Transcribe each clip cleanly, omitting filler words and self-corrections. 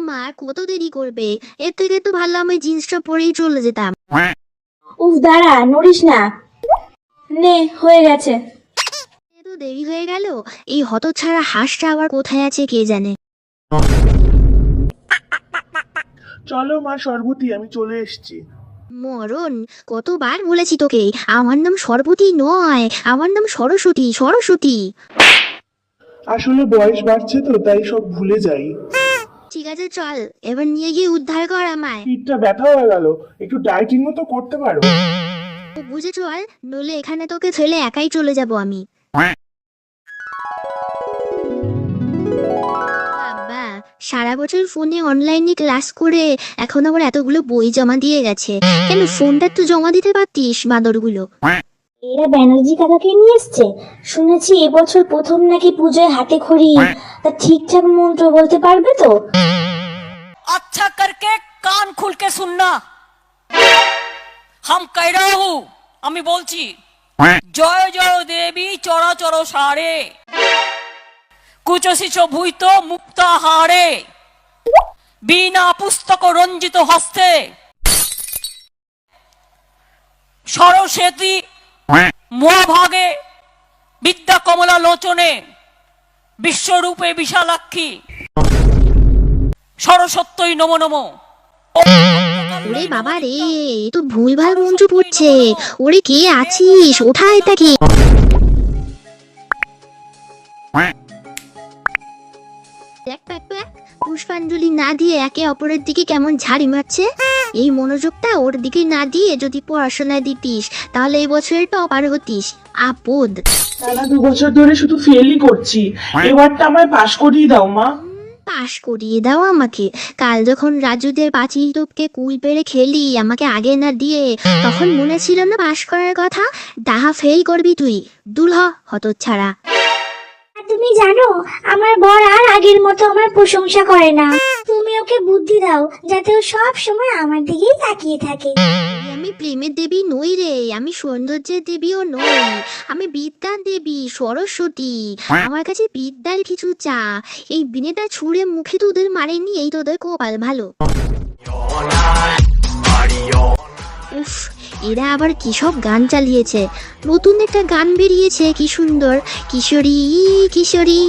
মা কত দেরি করবে? এর থেকে তো ভালো আমি জিন্সটা পরেই চলে যেতাম। উফ দাঁড়া, নড়িস না। নে, হয়ে গেছে। এত দেরি হয়ে গেল। এই হতচ্ছাড়া হাঁসটা আবার কোথায় আছে কে জানে। চলো মা সর্বতী, আমি চলে এসেছি। মরণ, কতবার বলেছি তোকে আমার নাম সরবতী নয়, আমার নাম সরস্বতী। সরস্বতী। আসলে বয়স বাড়ছে তো, তাই সব ভুলে যাই। ঠিক আছে চল, এবার নিয়ে গিয়ে উদ্ধার কর আমায়। পিঠটা ব্যথা হয়ে গেল, একটু ডাইটিংও তো করতে পারো। বুঝে চল, নইলে এখানে তোকে ফেলে একাই চলে যাব আমি। বাবা, সারা বছর ফোনে অনলাইনে ক্লাস করে এখন আবার এতগুলো বই জমা দিয়ে গেছে। কেন ফোনটা তো জমা দিতে পারতিস বাঁদরগুলো। এরা ব্যানার্জি কাকাকে নিয়ে এসছে। শুনেছি এবছর প্রথম নাকি পুজোয় হাতে খড়ি। তা ঠিকঠাক মন্ত্র বলতে পারবে তো? अच्छा करके कान खुल के सुनना। हम कह रहा हूँ, আমি বলছি, জয় জয় দেবী চরাচর সারে, কুচশিচ ভূত মুক্তাহারে, বিনা পুস্তক রঞ্জিত হস্তে, সরস্বতী মহাভাগে, বিদ্যা কমলা লোচনে, বিশ্বরূপে বিশালাক্ষী, সরস্বত্যই নমো নমো। ওরে বাবা রে, এ তো ভুলভাল মন্ত্র পড়ছে। ওরে কে আছিস, ওঠা এটাকে। দেখ দেখ দেখ, পুষ্পাঞ্জলি না দিয়ে একে অপরের দিকে কেমন ঝাড়ি মারছে। এই মনোযোগটা ওর দিকে না দিয়ে যদি পড়াশোনায় দিতিস, তাহলে এই বছরের টপার হতিস। আপদ। টানা 2 বছর ধরে শুধু ফেলই করছি, এবারটা আমায় পাশ করিয়ে দাও মা। পাশ করিয়ে দাও আমাকে? কাল যখন রাজুদের পাঁচিল টপকে কুল পেড়ে খেলি আমাকে আগে না দিয়ে, তখন মনে ছিল না পাশ করার কথা? ডাহা ফেল করবি তুই। দুল হতচ্ছাড়া। তুমি জানো, আমার বর আর আগের মতো আমার প্রশংসা করে না। তুমি ওকে বুদ্ধি দাও যাতে ও সব সময় আমার দিকেই তাকিয়ে থাকে। আমি প্রেমের দেবী নই রে, আমি সৌন্দর্যের দেবীও নই, আমি বিদ্যার দেবী সরস্বতী। আমার কাছে বিদ্যার কিছু চা। এই বিনেটা ছুঁড়ে মুখে তোদের মারেনি, এই তোদের কপাল ভালো। উফ, এরা আবার কি সব গান চালিয়েছে। নতুন একটা গান বেরিয়েছে, কি সুন্দর, কিশোরী কিশোরী।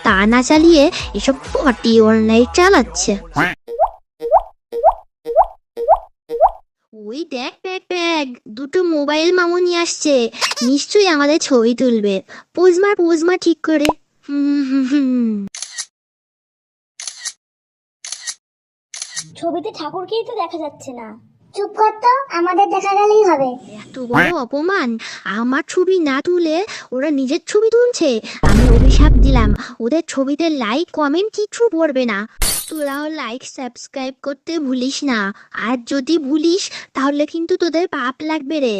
তা না চালিয়ে এসব পটি অনলাইন চালাচ্ছে। ওই দেখ দেখ দেখ, দুটো মোবাইল মামুনি আসছে, নিশ্চয়ই আমাদের ছবি তুলবে। পোজমা ঠিক করে। ছবিতে ঠাকুরকেই তো দেখা যাচ্ছে না। চুপ কর তো, আমাদের দেখা গেলেই হবে। এত বড় অপমান! আমার ছবি না তুলে ওরা নিজের ছবি তুলছে। আমি অভিশাপ দিলাম, ওদের ছবিতে লাইক কমেন্ট কিছু পড়বে না। তোরাও লাইক সাবস্ক্রাইব করতে ভুলিস না। আর যদি ভুলিস তাহলে কিন্তু তোদের পাপ লাগবে রে।